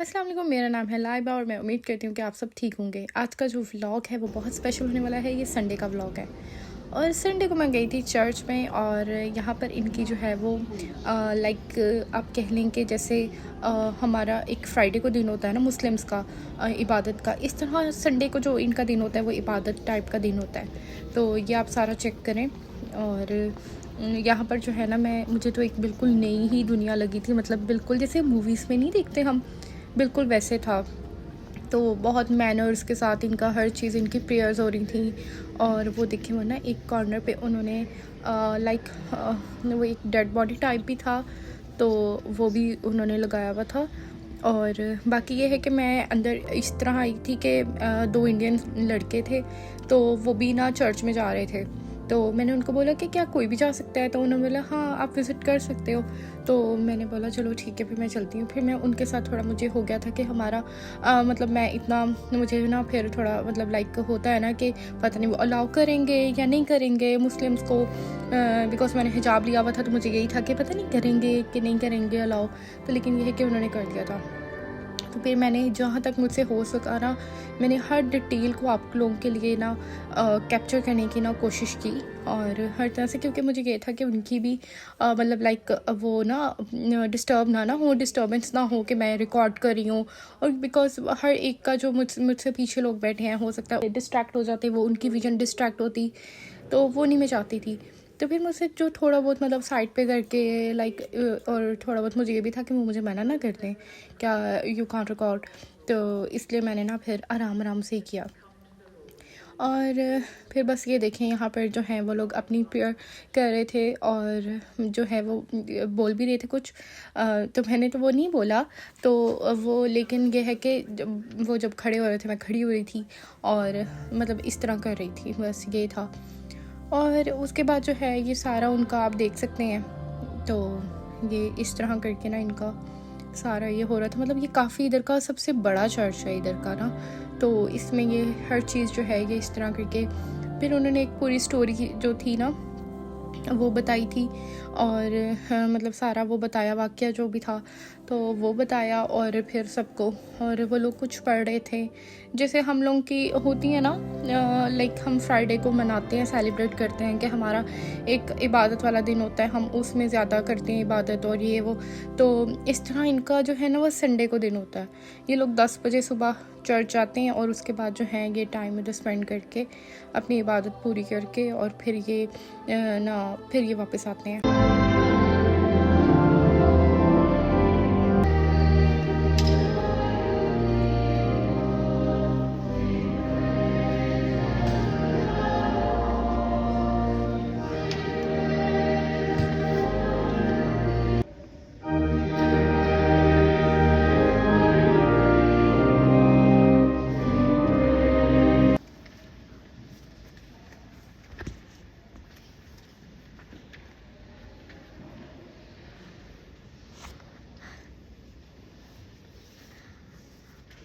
अस्सलाम वालेकुम, मेरा नाम है लाइबा और मैं उम्मीद करती हूँ कि आप सब ठीक होंगे। आज का जो व्लॉग है वो बहुत स्पेशल होने वाला है। ये संडे का व्लॉग है और संडे को मैं गई थी चर्च में और यहाँ पर इनकी जो है वो लाइक आप कह लें कि जैसे हमारा एक फ्राइडे को दिन होता है ना मुस्लिम्स का इबादत का, इस तरह संडे को जो इनका दिन होता है वो इबादत टाइप का दिन होता है। तो ये आप सारा चेक करें। और यहाँ पर जो है ना मुझे तो एक बिल्कुल नई ही दुनिया लगी थी, मतलब बिल्कुल जैसे मूवीज़ में नहीं देखते हम, बिल्कुल वैसे था। तो बहुत मैनर्स के साथ इनका हर चीज़, इनकी प्रेयर्स हो रही थी। और वो देखिए वो ना एक कॉर्नर पे उन्होंने लाइक वो एक डेड बॉडी टाइप भी था, तो वो भी उन्होंने लगाया हुआ था। और बाकी ये है कि मैं अंदर इस तरह आई थी कि दो इंडियन लड़के थे, तो वो भी ना चर्च में जा रहे थे। तो मैंने उनको बोला कि क्या कोई भी जा सकता है, तो उन्होंने बोला हाँ आप विज़िट कर सकते हो। तो मैंने बोला चलो ठीक है, फिर मैं चलती हूँ। फिर मैं उनके साथ थोड़ा, मुझे हो गया था कि हमारा मतलब मैं इतना, मुझे ना फिर थोड़ा मतलब लाइक होता है ना कि पता नहीं वो अलाउ करेंगे या नहीं करेंगे मुस्लिम्स को, बिकॉज मैंने हिजाब लिया हुआ था, तो मुझे यही था कि पता नहीं करेंगे कि नहीं करेंगे अलाउ। तो लेकिन ये है कि उन्होंने कर दिया था। तो फिर मैंने जहाँ तक मुझसे हो सका ना, मैंने हर डिटेल को आप लोगों के लिए ना कैप्चर करने की ना कोशिश की और हर तरह से, क्योंकि मुझे ये था कि उनकी भी मतलब लाइक वो ना डिस्टर्ब ना हो, डिस्टर्बेंस ना हो कि मैं रिकॉर्ड कर रही हूँ। और बिकॉज हर एक का जो मुझसे पीछे लोग बैठे हैं, हो सकता है डिस्ट्रैक्ट हो जाते, वो उनकी विजन डिस्ट्रैक्ट होती, तो वो नहीं मैं चाहती थी। तो फिर मुझसे जो थोड़ा बहुत मतलब साइड पे करके लाइक, और थोड़ा बहुत मुझे ये भी था कि वो मुझे मना ना कर दें, क्या यू कांट रिकॉर्ड। तो इसलिए मैंने ना फिर आराम आराम से ही किया। और फिर बस ये देखें यहाँ पर जो हैं वो लोग अपनी प्रेयर कर रहे थे और जो है वो बोल भी रहे थे कुछ। तो मैंने तो वो नहीं बोला, तो वो लेकिन ये है कि जब खड़े हो रहे थे, मैं खड़ी हो रही थी और मतलब इस तरह कर रही थी, बस ये था। और उसके बाद जो है ये सारा उनका आप देख सकते हैं। तो ये इस तरह करके ना इनका सारा ये हो रहा था, मतलब ये काफ़ी इधर का सबसे बड़ा चर्च है इधर का ना, तो इसमें ये हर चीज़ जो है ये इस तरह करके फिर उन्होंने एक पूरी स्टोरी जो थी ना वो बताई थी। और हाँ, मतलब सारा वो बताया, वाक़या जो भी था तो वो बताया और फिर सबको। और वो लोग कुछ पढ़ रहे थे, जैसे हम लोग की होती है ना, लाइक हम फ्राइडे को मनाते हैं, सेलिब्रेट करते हैं कि हमारा एक इबादत वाला दिन होता है, हम उसमें ज़्यादा करते हैं इबादत और ये वो। तो इस तरह इनका जो है ना वो संडे को दिन होता है। ये लोग 10 बजे सुबह चर्च जाते हैं और उसके बाद जो है ये टाइम इधर स्पेंड करके अपनी इबादत पूरी करके और फिर ये फिर ये वापस आते हैं।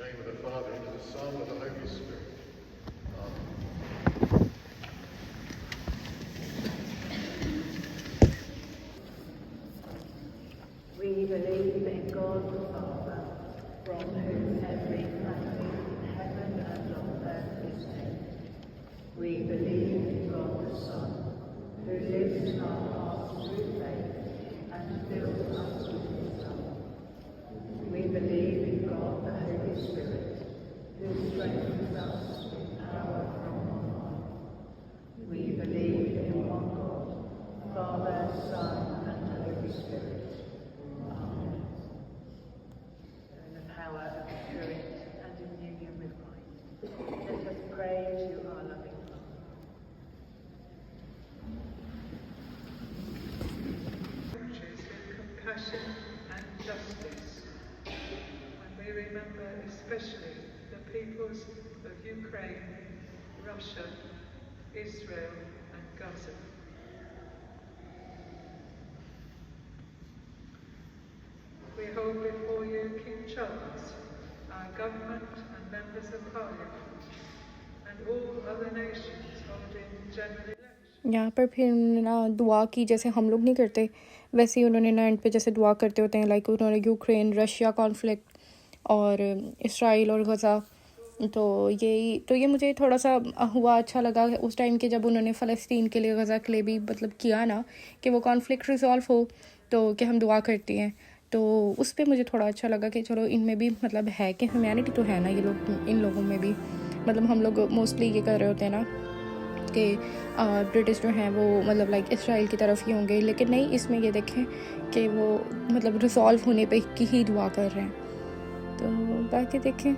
In the name of the Father, and of the Son, and of the Holy Spirit. Amen. We believe in God the Father, from whom every family in heaven and on earth is named. We believe in God the Son, who lives in our hearts through faith and fills us with his love. We believe in God the Holy Spirit, who strengthens us with power from on high. We believe in one God, Father, Son, and Holy Spirit. Amen. In the power of the Spirit and in union with Christ, let us pray to our loving Father. With compassion and justice, and we remember especially the peoples of Ukraine, Russia, Israel, and Gaza. We hold before you King Charles, our government and members of parliament, and all other nations holding general elections. यहाँ पर फिर ना दुआ की, जैसे हम लोग नहीं करते वैसे ही उन्होंने ना एंड पे जैसे दुआ करते होते हैं, लाइक उन्होंने यूक्रेन रशिया कॉन्फ्लिक्ट और इसराइल और गज़ा। तो ये मुझे थोड़ा सा हुआ अच्छा लगा उस टाइम के, जब उन्होंने फ़लस्तीन के लिए, गज़ा के लिए भी मतलब किया ना कि वो कॉन्फ्लिक्ट रिजॉल्व हो, तो कि हम दुआ करती हैं। तो उस पे मुझे थोड़ा अच्छा लगा कि चलो इनमें भी मतलब है कि ह्यूमैनिटी तो है ना, ये लोग, इन लोगों में भी। मतलब हम लोग मोस्टली ये कर रहे होते हैं ना कि ब्रिटिश जो हैं वो मतलब लाइक इसराइल की तरफ ही होंगे, लेकिन नहीं, इसमें ये देखें कि वो मतलब रिजॉल्व होने पे की ही दुआ कर रहे हैं। तो बाकी देखें।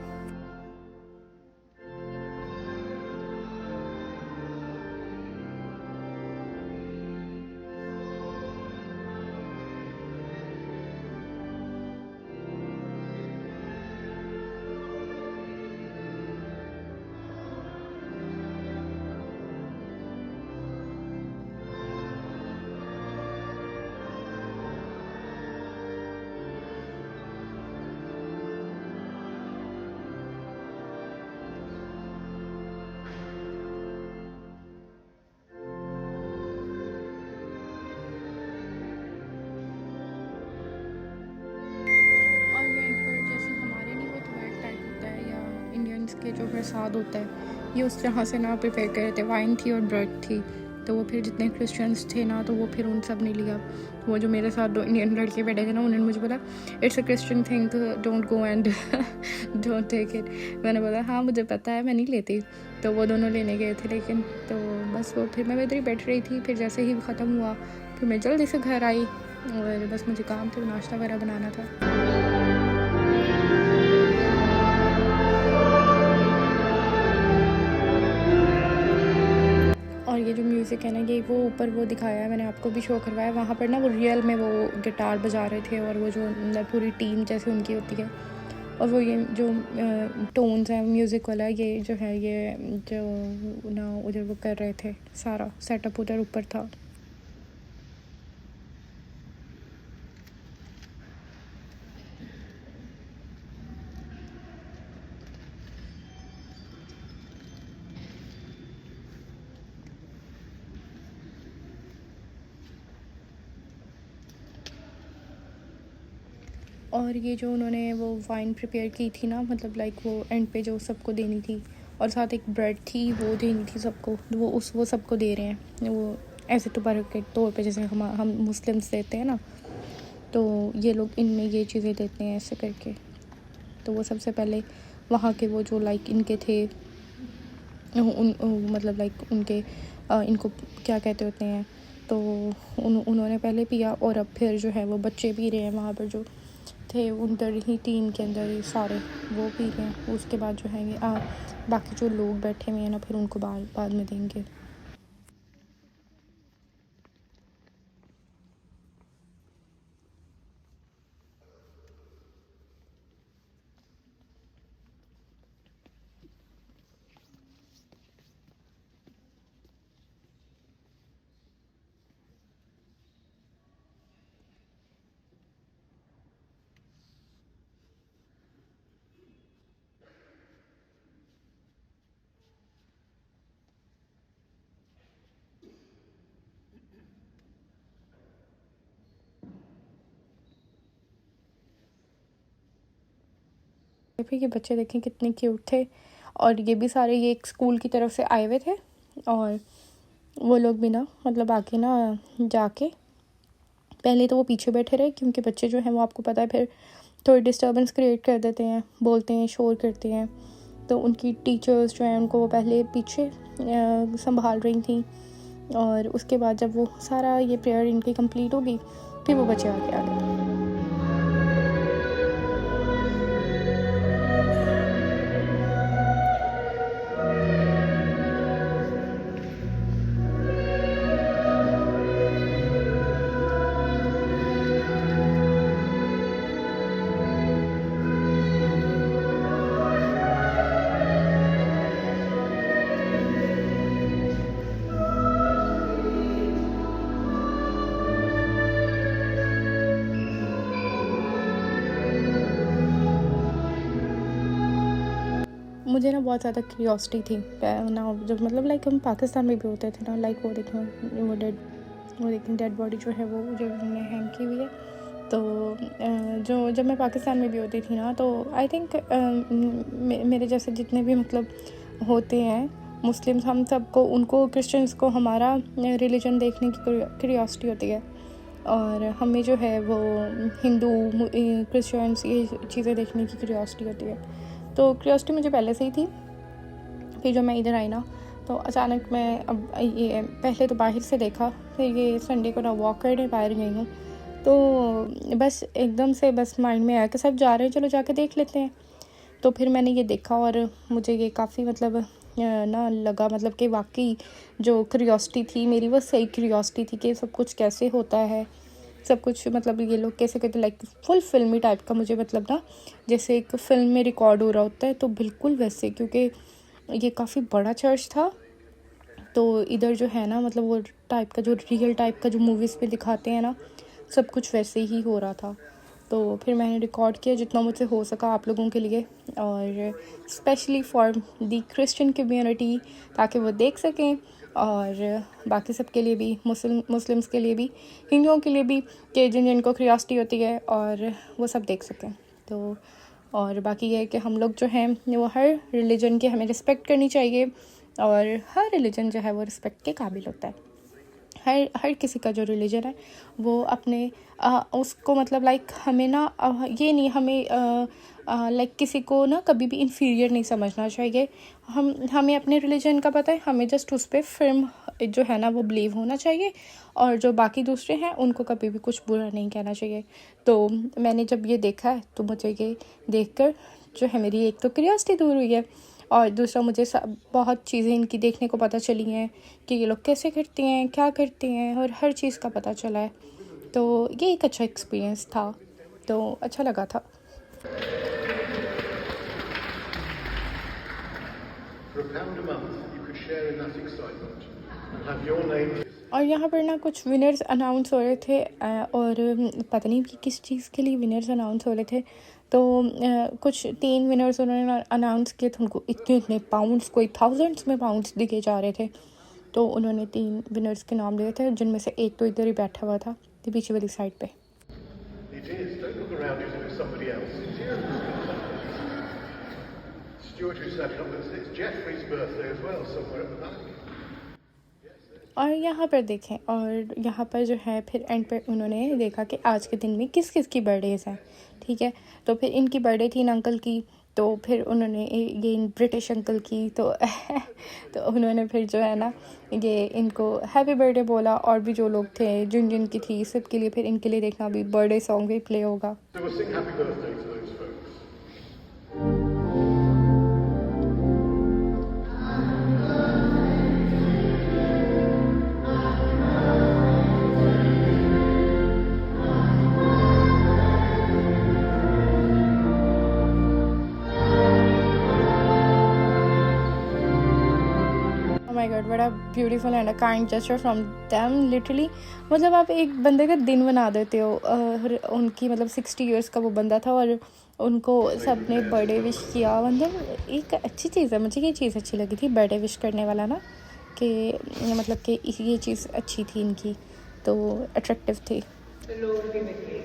और ये इन पर जैसे हमारे नहीं वो टोमेटो टाइप होता है या इंडियंस के जो प्रसाद होता है, ये उस तरह से ना प्रिपेयर कर रहे थे। वाइन थी और ब्रेड थी, तो वो फिर जितने क्रिश्चियंस थे ना, तो वो फिर उन सब ने लिया। वो जो मेरे साथ 2 इंडियन लड़के बैठे थे ना, उन्होंने मुझे बोला it's a Christian thing, don't go and don't take it. मैंने बोला हाँ मुझे पता है, मैं नहीं लेती। तो वो दोनों लेने गए थे, लेकिन तो बस वो फिर मैं इधर ही बैठ रही थी। फिर जैसे ही ख़त्म हुआ फिर मैं जल्दी से घर आई, और बस मुझे काम था, नाश्ता वगैरह बनाना था। और ये जो म्यूज़िक है ना, ये वो ऊपर वो दिखाया है, मैंने आपको भी शो करवाया। वहाँ पर ना वो रियल में वो गिटार बजा रहे थे, और वो जो मतलब पूरी टीम जैसे उनकी होती है, और वो ये जो टोन्स हैं म्यूज़िक वाला, ये जो है ये जो ना उधर वो कर रहे थे, सारा सेटअप उधर ऊपर था। और ये जो उन्होंने वो वाइन प्रिपेयर की थी ना, मतलब लाइक वो एंड पे जो सबको देनी थी, और साथ एक ब्रेड थी वो देनी थी सबको, वो सबको दे रहे हैं। वो ऐसे तो बरकत के तौर पे जैसे हम मुस्लिम्स देते हैं ना, तो ये लोग इनमें ये चीज़ें देते हैं ऐसे करके। तो वो सबसे पहले वहाँ के वो जो लाइक इनके थे मतलब लाइक उनके इनको क्या कहते होते हैं, तो उन्होंने पहले पिया, और अब फिर जो है वो बच्चे पी रहे हैं, वहाँ पर जो थे उधर ही टीम के अंदर ही सारे वो पी रहे हैं। उसके बाद जो है ये बाकी जो लोग बैठे हुए हैं ना, फिर उनको बाद में देंगे। फिर ये बच्चे देखें कितने क्यूट थे, और ये भी सारे ये एक स्कूल की तरफ से आए हुए थे, और वो लोग भी ना मतलब आके ना जाके पहले तो वो पीछे बैठे रहे, क्योंकि बच्चे जो हैं वो आपको पता है फिर थोड़ी डिस्टर्बेंस क्रिएट कर देते हैं, बोलते हैं, शोर करते हैं। तो उनकी टीचर्स जो हैं उनको वो पहले पीछे संभाल रही थी, और उसके बाद जब वो सारा ये प्रेयर इनकी कंप्लीट होगी, फिर वो बच्चे आगे आ गए। मुझे ना बहुत ज़्यादा क्यूरियोसिटी थी ना, जब मतलब लाइक हम पाकिस्तान में भी होते थे ना, लाइक वो देखें डेड बॉडी जो है वो जो उन्होंने हैंग की हुई है, तो जो जब मैं पाकिस्तान में भी होती थी ना, तो आई थिंक मेरे जैसे जितने भी मतलब होते हैं मुस्लिम्स, हम सबको, उनको, क्रिश्चियंस को हमारा रिलीजन देखने की क्यूरियोसिटी होती है, और हमें जो है वो हिंदू क्रिश्चियंस ये चीज़ें देखने की क्यूरियोसिटी होती है। तो क्यूरियोसिटी मुझे पहले से ही थी। फिर जब मैं इधर आई ना, तो अचानक मैं अब ये पहले तो बाहर से देखा, फिर ये संडे को ना वॉक करने बाहर गई हूँ, तो बस एकदम से बस माइंड में आया कि सब जा रहे हैं, चलो जाके देख लेते हैं। तो फिर मैंने ये देखा और मुझे ये काफ़ी मतलब ना लगा, मतलब कि वाकई जो क्यूरियोसिटी थी मेरी वो सही क्यूरियोसिटी थी कि सब कुछ कैसे होता है, सब कुछ मतलब ये लोग कैसे कहते, लाइक फुल फिल्मी टाइप का, मुझे मतलब ना जैसे एक फ़िल्म में रिकॉर्ड हो रहा होता है, तो बिल्कुल वैसे, क्योंकि ये काफ़ी बड़ा चर्च था। तो इधर जो है ना, मतलब वो टाइप का, जो रियल टाइप का जो मूवीज़ में दिखाते हैं ना, सब कुछ वैसे ही हो रहा था। तो फिर मैंने रिकॉर्ड किया जितना मुझसे हो सका आप लोगों के लिए, और specially for the Christian community, ताकि वो देख सकें, और बाकी सब के लिए भी, मुस्लिम्स के लिए भी, हिंदुओं के लिए भी, कि जिनको क्यूरियोसिटी होती है और वो सब देख सकें। तो और बाकी ये है कि हम लोग जो हैं वो हर रिलीजन की हमें रिस्पेक्ट करनी चाहिए, और हर रिलीजन जो है वो रिस्पेक्ट के काबिल होता है। हर किसी का जो रिलीजन है वो अपने उसको मतलब लाइक हमें ना ये नहीं, हमें लाइक किसी को ना कभी भी इन्फीरियर नहीं समझना चाहिए। हमें अपने रिलीजन का पता है, हमें जस्ट उस पर फिर्म जो है ना वो बिलीव होना चाहिए, और जो बाकी दूसरे हैं उनको कभी भी कुछ बुरा नहीं कहना चाहिए। तो मैंने जब ये देखा है, तो मुझे ये देखकर जो है मेरी एक तो क्यूरियोसिटी दूर हुई है, और दूसरा मुझे बहुत चीज़ें इनकी देखने को पता चली हैं कि ये लोग कैसे करते हैं, क्या करते हैं, और हर चीज़ का पता चला है। तो ये एक अच्छा एक्सपीरियंस था, तो अच्छा लगा था। For £1 a month, you could share in that excitement and have your name. और यहाँ पर ना कुछ विनर्स अनाउंस हो रहे थे, और पता नहीं कि किस चीज़ के लिए विनर्स अनाउंस हो रहे थे। तो कुछ 3 विनर्स उन्होंने अनाउंस किए थे, उनको इतने पाउंड्स, कोई थाउजेंड्स में पाउंड्स दिए जा रहे थे। तो उन्होंने 3 विनर्स के नाम लिए थे, जिनमें से एक तो इधर ही बैठा हुआ था, पीछे वाली साइड पे। It is. Don't look around as if it's somebody else. It's you. Stuart, who sat up, it's Jeffrey's birthday as well, somewhere at the back. और यहाँ पर देखें, और यहाँ पर जो है फिर एंड पर उन्होंने देखा कि आज के दिन में किस किस की बर्थडेज हैं, ठीक है। तो फिर इनकी बर्थडे थी इन अंकल की, तो फिर उन्होंने ये इन ब्रिटिश अंकल की, तो तो उन्होंने फिर जो है ना ये इनको हैप्पी बर्थडे बोला, और भी जो लोग थे जिन जिन की थी सब के लिए, फिर इनके लिए देखना अभी बर्थडे सॉन्ग भी प्ले होगा। So we'll sing happy birthday to those folks. My God, बड़ा beautiful and a kind gesture from them, literally. मतलब आप एक बंदे का दिन बना देते हो। उनकी मतलब 60 इयर्स का वो बंदा था, और उनको सबने बर्थडे विश किया। मतलब एक अच्छी चीज़ है, मुझे ये चीज़ अच्छी लगी थी, बर्थडे विश करने वाला ना, कि मतलब कि ये चीज़ अच्छी थी इनकी, तो अट्रैक्टिव थी। The Lord be with you.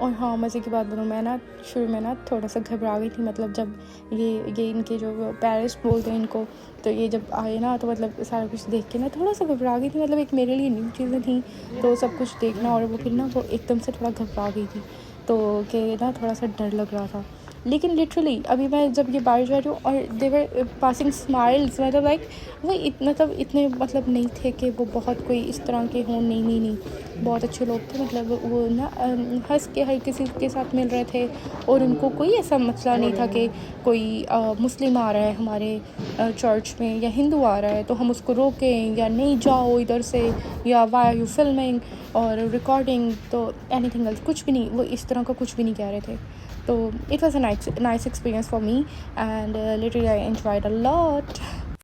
और हाँ, मज़े की बात बताऊँ, मैं ना शुरू में ना थोड़ा सा घबरा गई थी, मतलब जब ये इनके जो पेरेंट्स बोलते हैं इनको, तो ये जब आए ना, तो मतलब सारा कुछ देख के ना थोड़ा सा घबरा गई थी। मतलब एक मेरे लिए न्यू चीज़ें थी, तो सब कुछ देखना, और वो फिर ना वो एकदम से थोड़ा घबरा गई थी, तो कि ना थोड़ा सा डर लग रहा था। लेकिन लिटरली अभी मैं जब ये बाहर जा रही हूँ और देवर पासिंग स्माइल्स, मतलब लाइक वो मतलब इतने मतलब नहीं थे कि वो बहुत कोई इस तरह के हों, नहीं, बहुत अच्छे लोग थे। मतलब वो ना हंस के हर किसी के साथ मिल रहे थे और उनको कोई ऐसा मसला नहीं था कि कोई मुस्लिम आ रहा है हमारे चर्च में या हिंदू आ रहा है तो हम उसको रोकें या नहीं जाओ इधर से, या वाई आर यू फिल्मिंग और रिकॉर्डिंग, तो एनीथिंग एल्स, कुछ भी नहीं, वो इस तरह का कुछ भी नहीं कह रहे थे। तो it was a nice experience for me and literally I enjoyed a lot.